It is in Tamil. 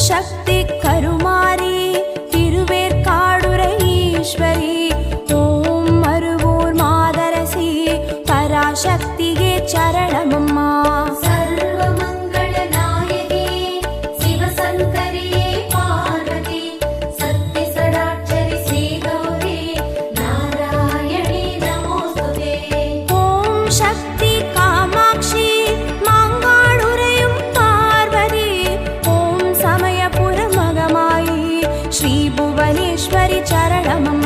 சக்தி கருமாரி திருவேற்காடுரை ஈஸ்வரி ஓம் மருவூர் மாதரசி பராசக்தியே சரணமம்மா. श्री भुवनेश्वरी चरणमं